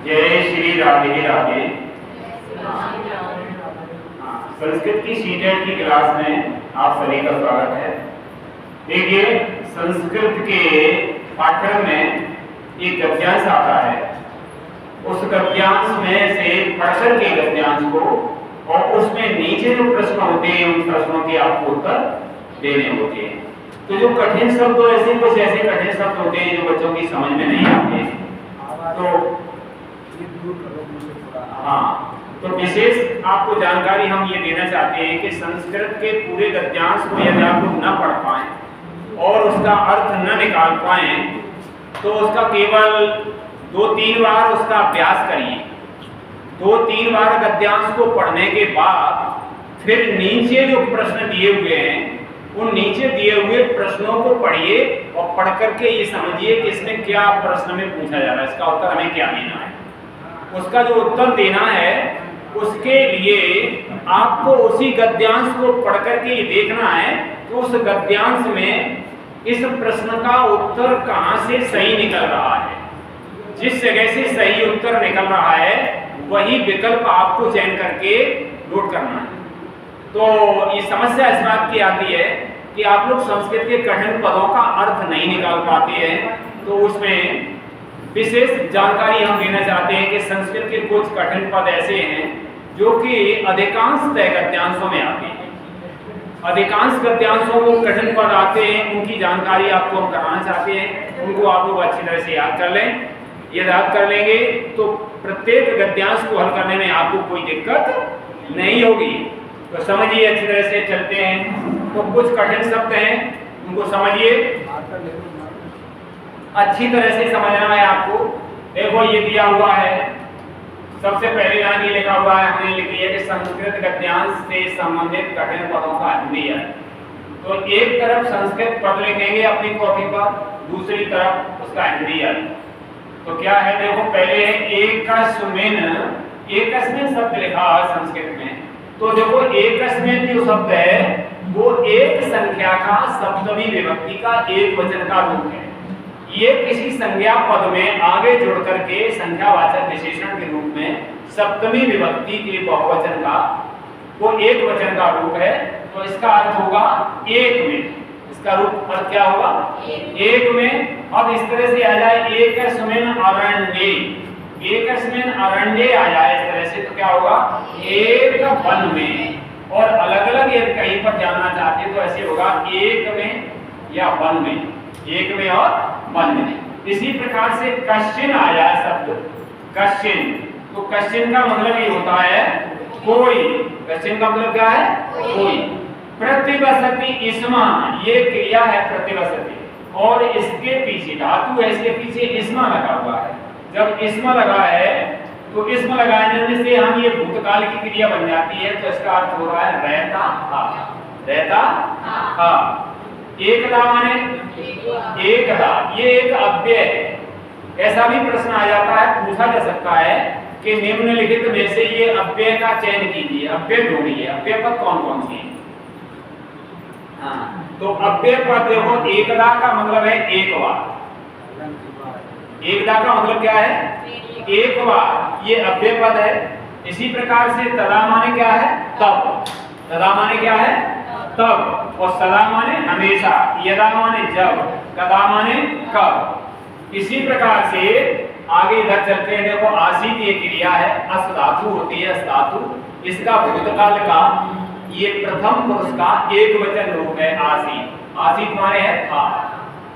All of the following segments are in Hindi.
जय श्री राधे राधे। संस्कृत की सीटेट की क्लास में आप सभी का स्वागत है। देखिए, संस्कृत के पाठ्यक्रम में एक गद्यांश आता है। उस गद्यांश में से पढ़कर के गद्यांश को और उसमें नीचे जो प्रश्न होते हैं उन प्रश्नों के आपको उत्तर देने होते हैं। तो जो कठिन शब्द ऐसे कुछ ऐसे कठिन शब्द होते हैं जो बच्चों की समझ में नहीं आते, तो हाँ, तो विशेष आपको जानकारी हम ये देना चाहते हैं कि संस्कृत के पूरे गद्यांश को यदि आप लोग न पढ़ पाएं और उसका अर्थ न निकाल पाएं तो उसका केवल 2-3 बार उसका अभ्यास करिए। 2-3 बार गद्यांश को पढ़ने के बाद फिर नीचे जो प्रश्न दिए हुए हैं उन नीचे दिए हुए प्रश्नों को पढ़िए और पढ़ करके ये समझिए कि इसमें क्या प्रश्न में पूछा जा रहा है, इसका उत्तर हमें क्या देना है। उसका जो उत्तर देना है उसके लिए आपको उसी गद्यांश को पढ़ करके ये देखना है कि उस गद्यांश में इस प्रश्न का उत्तर कहाँ से सही निकल रहा है। जिस जगह से सही उत्तर निकल रहा है वही विकल्प आपको चयन करके नोट करना है। तो ये समस्या इस बात की आती है कि आप लोग संस्कृत के कठिन पदों का अर्थ नहीं निकाल पाते हैं, तो उसमें विशेष जानकारी हम देना चाहते हैं कि संस्कृत के कुछ कठिन पद ऐसे हैं जो कि अधिकांश गद्यांशों में आते हैं। अधिकांश गद्यांशों को कठिन पद आते हैं, उनकी जानकारी आपको हम कराना चाहते हैं। उनको आप लोग अच्छी तरह से याद कर लें। ये याद कर लेंगे तो प्रत्येक गद्यांश को हल करने में आपको कोई दिक्कत नहीं होगी। तो समझिए, अच्छी तरह से चलते हैं। तो कुछ कठिन शब्द हैं, उनको समझिए, अच्छी तरह से समझना है आपको। देखो, ये दिया हुआ है, सबसे पहले लाइन ये लिखा हुआ है, हमने लिख दिया कि संस्कृत गद्यांश से संबंधित कठिन पदों का हिंदी है। तो एक तरफ संस्कृत पद लिखेंगे अपनी कॉपी पर, दूसरी तरफ उसका हिंदी है। तो क्या है, देखो पहले है एकस्मिन। एकस्मिन शब्द लिखा है संस्कृत में। तो देखो, एकस्मिन जो शब्द है वो एक संख्या का सप्तमी विभक्ति का एक वचन का रूप है। ये किसी संज्ञा पद में आगे जोड़ करके संख्यावाचक विशेषण के रूप में सप्तमी विभक्ति के बहुवचन का वो एक वचन का रूप है। तो इसका अर्थ होगा एक में। इसका रूप अर्थ क्या होगा? एक में। अब इस तरह से आ जाए एकस्मिन अरण्ये। एकस्मिन अरण्ये आ जाए इस तरह से, तो क्या होगा? एक वन में। और अलग अलग यदि कहीं पर जानना चाहते हैं तो ऐसे होगा एक में या वन में। एक में और वन में। इसी प्रकार से कश्चिन आ जाए शब्द, कश्चिन। तो कश्चिन का मतलब ये होता है कोई। कश्चिन का मतलब क्या है? कोई। प्रतिवसति इस्मा, ये क्रिया है प्रतिवसति, और इसके पीछे धातु है, इसके पीछे इस्मा लगा हुआ है। जब इस्मा लगा है तो इस्म लगाने से हम ये भूतकाल की क्रिया बन जाती है। तो इसका अर्थ हो रहा है रहता था। रहता था। एकदा माने एकदा, ये एक अव्यय है। ऐसा भी प्रश्न आ जाता है, पूछा जा सकता है कि निम्नलिखित में से ये अव्यय का चयन कीजिए, अव्यय ढूंढिए। अव्यय पद कौन कौन से हैं? हाँ, तो अव्यय पद देखो, एकदा का मतलब है एक बार। एकदा का मतलब क्या है? एक बार। ये अव्यय पद है। इसी प्रकार से तदा माने क्या है? तब। तदा माने क्या है? तब। और सदा माने हमेशा। यदा माने जब। कदा माने कब। इसी प्रकार से आगे इधर चलते हैं। देखो, आसीत ये क्रिया है, अस धातु होती है, अस धातु। इसका भूतकाल का ये प्रथम पुरुष का एक वचन रूप है आसीत। आसीत माने है था।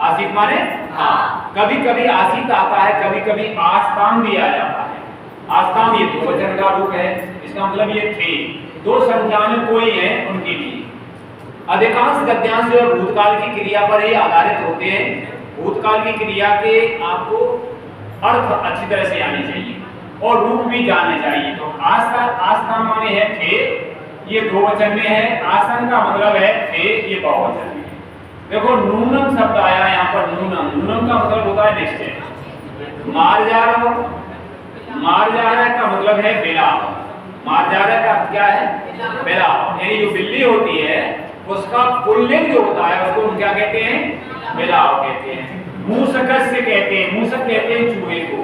आसीत माने था। कभी कभी आसीत आता है, कभी कभी आस्ताम भी आ जाता है। आस्ताम ये दो वचन का रूप है, इसका मतलब ये थे। दो संख्या में कोई है उनके लिए। अधिकांश गद्यांश जो भूतकाल की क्रिया पर ही आधारित होते हैं। भूतकाल की क्रिया के आपको अर्थ अच्छी तरह से आने चाहिए और रूप भी जानने चाहिए। तो आस्ताम माने है थे, ये दो वचन में है। आसन का मतलब है थे, ये बहुवचन में। देखो, नूनम शब्द आया यहाँ पर। नूनम, नूनम का मतलब होता है निश्चय। मार जा रहा हो, मार जा रहा का मतलब है बिला। मार जा रहा का क्या है? बिला। यानी जो बिल्ली होती है उसका पुल्लिंग जो होता है उसको हम क्या कहते हैं? बिलाव कहते हैं। मूसक से कहते हैं, मूसक कहते हैं चूहे को,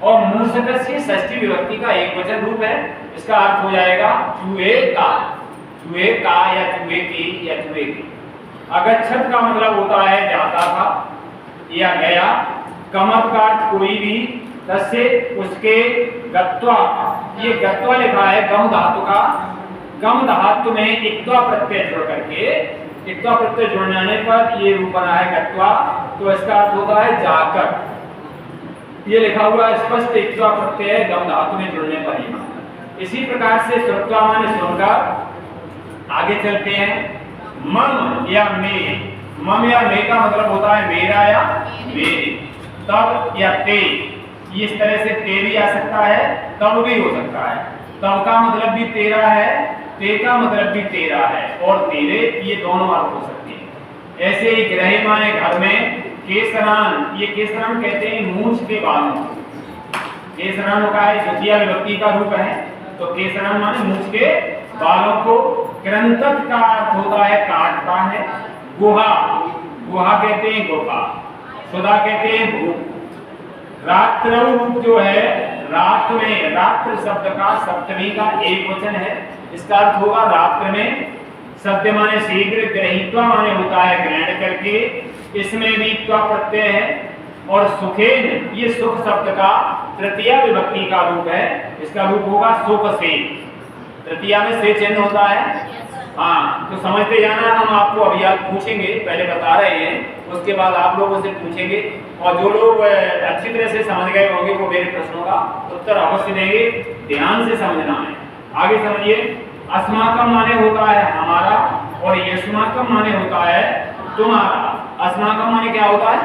और मूषकस्य षष्ठी विभक्ति का एक वचन रूप है। इसका अर्थ हो जाएगा चूहे का या चूहे की या चूहे की। अगच्छत का मतलब होता है जाता था या गया। कमत का अर्थ कोई भी, तस्य उसके, गत्वा, ये गत्वा लिखा है गम धातु का। गम धातु में इक्त्वा प्रत्यय जोड़ करके, इक्त्वा प्रत्यय जोड़ जाने पर ये रूप बना है गत्वा, तो इसका अर्थ होता है जाकर। ये लिखा हुआ स्पष्ट इक्त्वा प्रत्यय गम धातु में जुड़ने पर ही। इसी प्रकार से श्रुत्वा माने सुनकर। आगे चलते हैं। मम या मे, मम या मे का मतलब होता है मेरा या मेरे। तब या ते, इस तरह से ते भी आ सकता है, तब भी हो सकता है। तब का मतलब भी तेरा है, ते का मतलब भी तेरा है, और तेरे, ये दोनों अर्थ हो सकते हैं। ऐसे ही ग्रह माने घर में। केसरान, ये केसरान कहते हैं मूंछ के बालों। केसरान का है द्वितीय विभक्ति का रूप है, तो केसरान माने मूंछ के बालों को। कृंतक का अर्थ होता है काटता है। गुहा, गुहा कहते हैं गुफा। सुधा कहते हैं भूख। रात्र रूप जो है रात में, रात्र शब्द का सप्तमी का एक वचन है। इसका अर्थ होगा रात्र में। सत्य माने शीघ्र, ग्रहीत्वा माने होता है ग्रहण करके, इसमें भी त्वा प्रत्यय है। और सुखेन, ये सुख शब्द का तृतीय विभक्ति का रूप है। इसका रूप होगा सुख से। तृतीया में से चिन्ह होता है। हाँ, तो समझते जाना। हम आपको अभी आप पूछेंगे, पहले बता रहे हैं, उसके बाद आप लोगों से पूछेंगे, और जो लोग अच्छी तरह से समझ गए होंगे वो मेरे प्रश्नों का उत्तर अवश्य देंगे। ध्यान से समझना है। आगे समझिए। अस्माकम माने होता है हमारा, और यस्माकम माने होता है तुम्हारा। अस्माकम माने क्या होता है?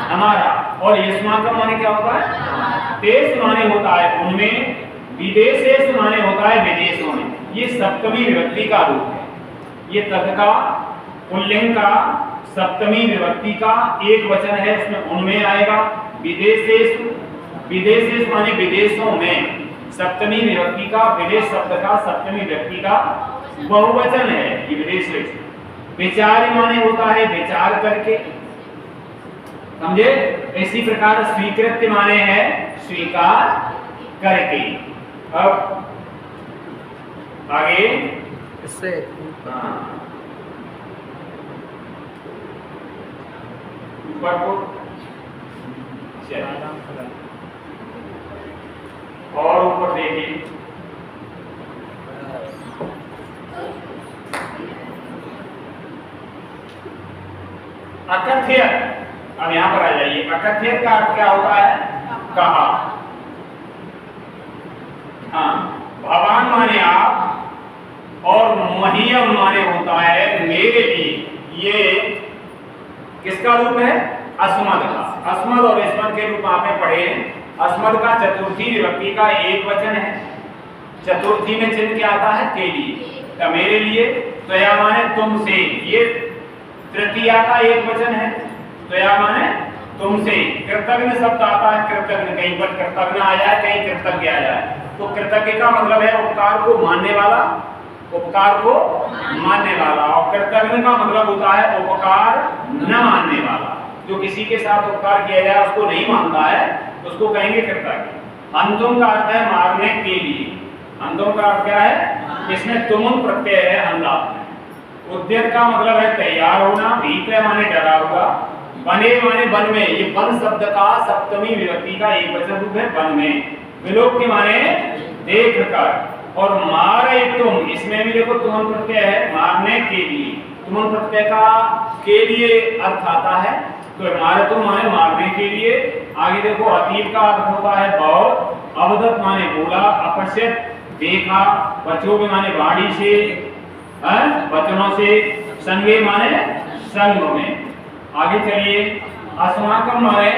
हमारा। और यस्माकम माने क्या होता है? देश माने होता है उनमें, विदेशेश माने होता है विदेशों में। ये सप्तमी विभक्ति का रूप है। ये तद का पुल्लिंग का सप्तमी विभक्ति का एक वचन है, उसमें उनमें आएगा। विदेशेश, विदेशेश माने विदेशों में। सप्तमी विभक्ति का, विदेश शब्द का सप्तमी विभक्ति का बहुवचन है ये विदेशेश। विचार माने होता है विचार करके, समझे। इसी प्रकार स्वीकृत्य माने है स्वीकार करके। अब आगे इससे ऊपर को और ऊपर देखिए। अकथ्य, अब यहां पर आ जाइए। अकथ्य का अर्थ क्या होता है? कहा। हाँ, भगवान माने आप, और मह्यम माने होता है मेरे लिए। ये किसका रूप है? अस्मद का। अस्मद और स्मद के रूप आपने पढ़े। अस्मद का चतुर्थी विभक्ति का एक वचन है। चतुर्थी में चिन्ह क्या आता है? के लिए, तो मेरे लिए। त्वया माने तुमसे, ये तृतीया का एक वचन है। त्वया माने तुमसे। कृतज्ञ शब्द आता है, कृतज्ञ, कहीं पर कृतज्ञ आ जाए, कहीं कृतज्ञ आ जाए। तो कृतज्ञ का मतलब है उपकार को मानने वाला, उपकार को मानने वाला। और कृतज्ञ का मतलब होता है उपकार न मानने वाला। जो किसी के साथ उपकार किया जाए उसको नहीं मानता है, उसको कहेंगे कृतज्ञ। अंतुम का अर्थ है मारने के लिए। अंतुम का अर्थ क्या है? इसमें तुमुन प्रत्यय है हंदा। उद्यत का मतलब है तैयार होना। भीतर माने डरा हुआ। बने माने वन में। ये वन शब्द का सप्तमी विभक्ति का एक वचन रूप है वन में। विलोक के माने देख कर। और मारे तुम, इसमें भी देखो तुमन प्रत्यय है मारने के लिए। तुमन प्रत्यय का के लिए अर्थ आता है, तो मारे तुम माने मारने के लिए। आगे देखो अतीत का अर्थ होता है बहुत। अवदत माने बोला। अपश्यत देखा। बच्चों में माने वाणी से, वचनों से। संगे माने संग में। आगे चलिए। अस्माकम माने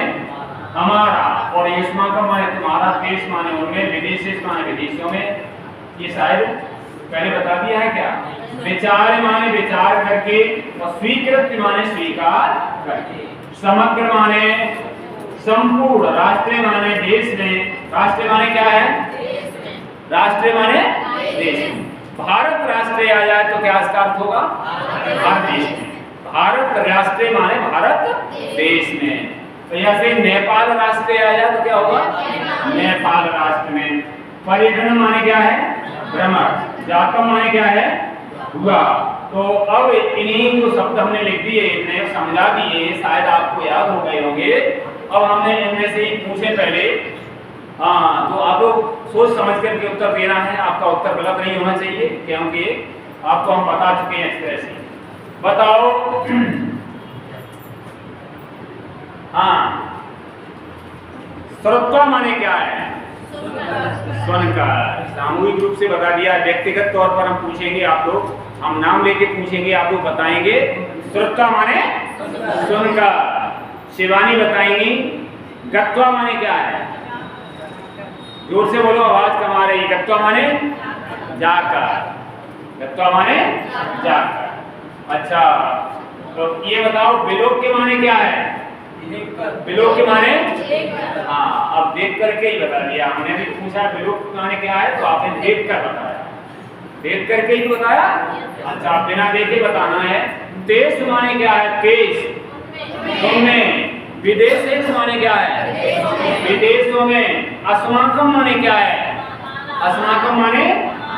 हमारा, और यस्माकम माने तुम्हारा। देश माने उनमें, विदेशेश माने विदेशों में। ये शायद पहले बता दिया है क्या? विचार माने विचार करके, और स्वीकृत माने स्वीकार करके। समग्र माने संपूर्ण। राष्ट्र माने देश में। राष्ट्र माने क्या है? राष्ट्र माने देश में। भारत राष्ट्र आ जाए तो क्या इसका अर्थ होगा? भारत देश में। भारत राष्ट्र माने भारत देश में। तो यहाँ से नेपाल राष्ट्र आया तो क्या होगा? नेपाल राष्ट्र में। पर्यटन माने क्या है? भ्रमण। जातम माने क्या है? हुआ। तो अब इन्हीं जो शब्द हमने लिख दिए, इतने समझा दिए, शायद आपको याद हो गए होंगे। अब हमने इनमें से ही पूछे पहले, हाँ, तो आप लोग सोच समझ करके उत्तर देना है। आपका उत्तर गलत नहीं होना चाहिए, क्योंकि आपको हम बता चुके हैं इस तरह से। बताओ, हाँ, श्रोता माने क्या है? सुनकर। सामूहिक रूप से बता दिया। व्यक्तिगत तौर पर हम पूछेंगे, आप लोग, हम नाम लेके पूछेंगे, आप लोग बताएंगे। श्रोता माने सुनकर। शिवानी बताएंगी गत्वा माने क्या है? जोर से बोलो, आवाज कम आ रही है। गत्वा माने जाकर। गत्वा माने जाकर। अच्छा, तो ये बताओ विलोक के माने क्या है? विलोक के माने, हाँ, अब देख करके ही बता दिया। हमने भी पूछा विलोक के माने क्या है, तो आपने देख कर बताया। देख करके ही बताया। अच्छा, बिना देखे बताना है। देश माने क्या है? देश तुमने। विदेश माने क्या है? विदेशों में। अस्माकम माने क्या है? अस्माकम माने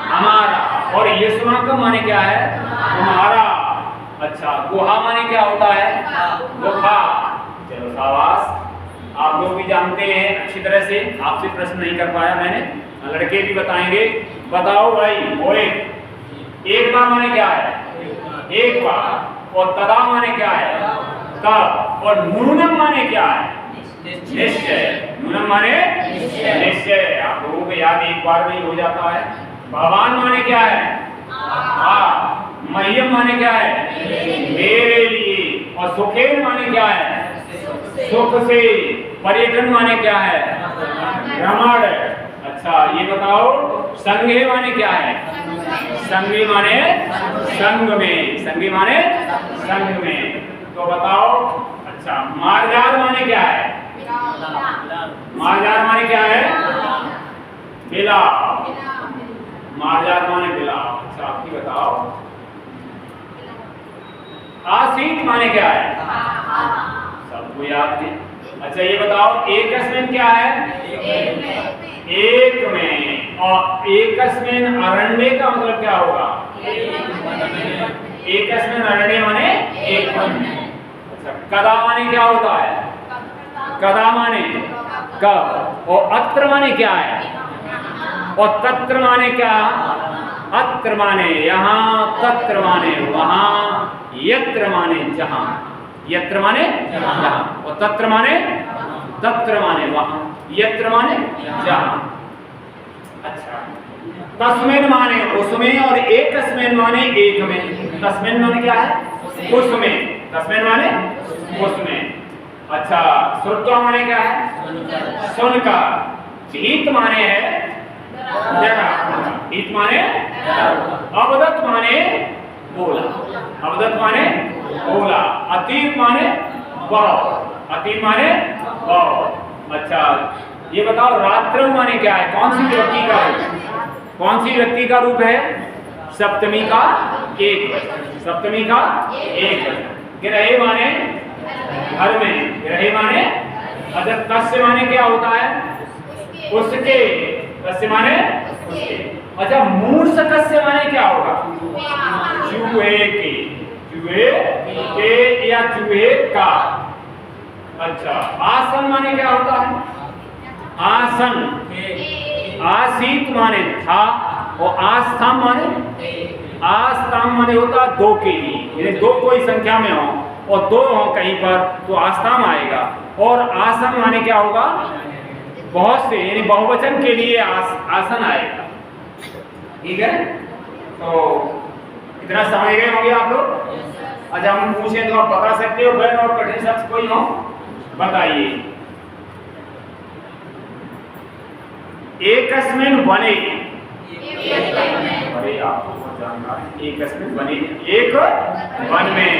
हमारा। और यस्माकम माने क्या है? तुम्हारा। अच्छा, गुहा माने क्या होता है? गुफा। चलो शाबाश, आप लोग भी जानते हैं अच्छी तरह से। आपसे प्रश्न नहीं कर पाया मैंने, लड़के भी बताएंगे। बताओ भाई, ओए, एक बार माने क्या है? एक बार। और तदा माने क्या है? तब। और नूनम माने क्या है? निश्चय। नूनम माने निश्चय। आप लोगों को याद एक बार में ही हो जाता है। भगवान माने क्या है? हाँ। मह्यम माने क्या है? मेरे लिए। और सुखेन माने क्या है? सुख से। पर्यटन माने क्या है? भ्रमण। अच्छा, ये बताओ, संघे माने क्या है? संगी माने संग में। संगी माने संग में। तो बताओ, अच्छा, मार्जार माने क्या है? मार्जार माने क्या है? बिला। मार्जार माने बिला। अच्छा, आपकी बताओ, आसीत माने क्या है? सबको याद है। अच्छा, ये बताओ, एकस्मिन क्या है? एक में। और एकस्मिन अरण्य का मतलब क्या होगा? एकस्मिन अरण्य माने एक वन में। अच्छा, कदा माने क्या होता है? कदा माने कब। और अत्र माने क्या है? और तत्र माने क्या? अत्र माने यहाँ, तत्र माने वहाँ, यत्र माने जहाँ। यत्र माने जहाँ। और तत्र माने वहाँ, यत्र माने जहाँ। अच्छा, तस्मिन माने उसमें, और एकस्मिन माने एक में। तस्मिन माने क्या है? उसमें। तस्मिन माने उसमें। अच्छा, श्रुत्वा माने क्या है? सुनकर। हित माने है जगह। हित माने अवदत माने बोला। अवदत माने बोला। अतीत माने बहुत। अतीत माने बहुत। अच्छा, ये बताओ, रात्रौ माने क्या है? कौन सी व्यक्ति का रूप? कौन सी व्यक्ति का रूप है? सप्तमी का एक वचन। सप्तमी का एक वचन। गिरहे माने घर में। गिरहे माने। अच्छा, तस्य माने क्या होता है? उसके। तस्य माने उसके। अच्छा, मूर्छ कस्य माने क्या होगा? चूहे के। चूहे के या चूहे का। अच्छा, आसन माने क्या होता है? आसन। आसीत माने था, और आस्थाम माने? आस्थाम माने होता दो के लिए, यानी दो कोई संख्या में हो और दो हो कहीं पर, तो आस्थाम आएगा। और आसन माने क्या होगा? बहुत से, यानी बहुवचन के लिए आसन आएगा। ठीक है, तो इतना समझ गए होंगे आप लोग। अच्छा, हम पूछे तो आप बता सकते हो, गैर और कठिन शब्द कोई हो? बताइए। एकस्मिन वने। अरे आपको जानना है, एकस्मिन वने, एक वन में।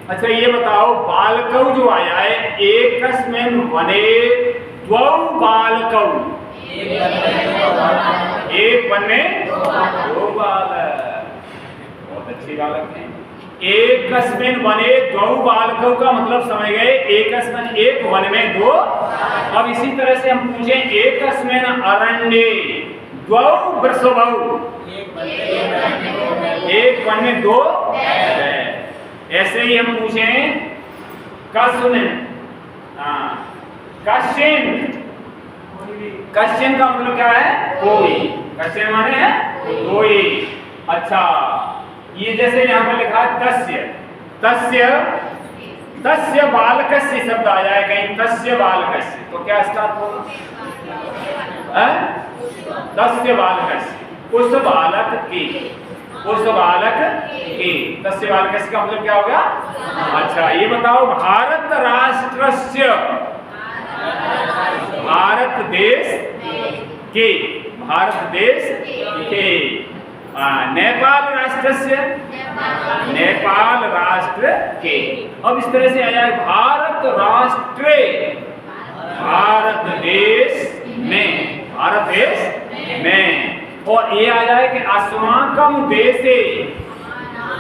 अच्छा, ये बताओ, बालकौ जो आया है, एकस्मिन वने द्वौ बालकौ। एक वन में दो बालक। बहुत अच्छे बालक हैं। एकस्मिन् वने द्वौ बालकौ का मतलब समझ गए, एकस्मिन् एक वन में दो। अब इसी तरह से हम पूछे एकस्मिन् अरण्ये द्वौ वृषभौ, एक वन में दो। ऐसे ही हम पूछे कश्चिन, कश्चिन का मतलब क्या है, कोई। कश्चिन माने है कोई। अच्छा, ये जैसे यहाँ पर लिखा है तस्य, तस्य तस्य बालकस्य शब्द आ जाए कहीं, तस्य बालकस्य, तो क्या इसका अर्थ होगा, तस्य बालकस्य, उस बालक की, उस बालक की, तस्य बालकस्य का मतलब क्या होगा। अच्छा, ये बताओ भारत राष्ट्रस्य, भारत देश के, भारत देश के, नेपाल राष्ट्र से, नेपाल राष्ट्र के। अब इस तरह से आ जाए भारत राष्ट्र, भारत देश में, भारत देश में। और ये आ जाए कि अस्माकं देशे,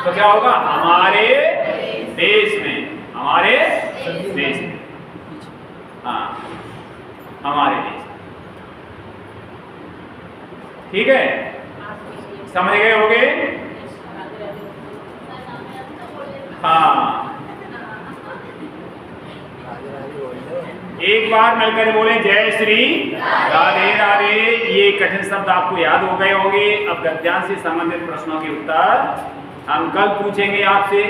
तो क्या होगा, हमारे देश में, हमारे देश में, हाँ हमारे देश। ठीक है, समझ गए होगे। हाँ, एक बार मिलकर बोले जय श्री राधे राधे। ये कठिन शब्द आपको याद हो गए होंगे। अब गद्यांश से संबंधित प्रश्नों के उत्तर हम कल पूछेंगे आपसे।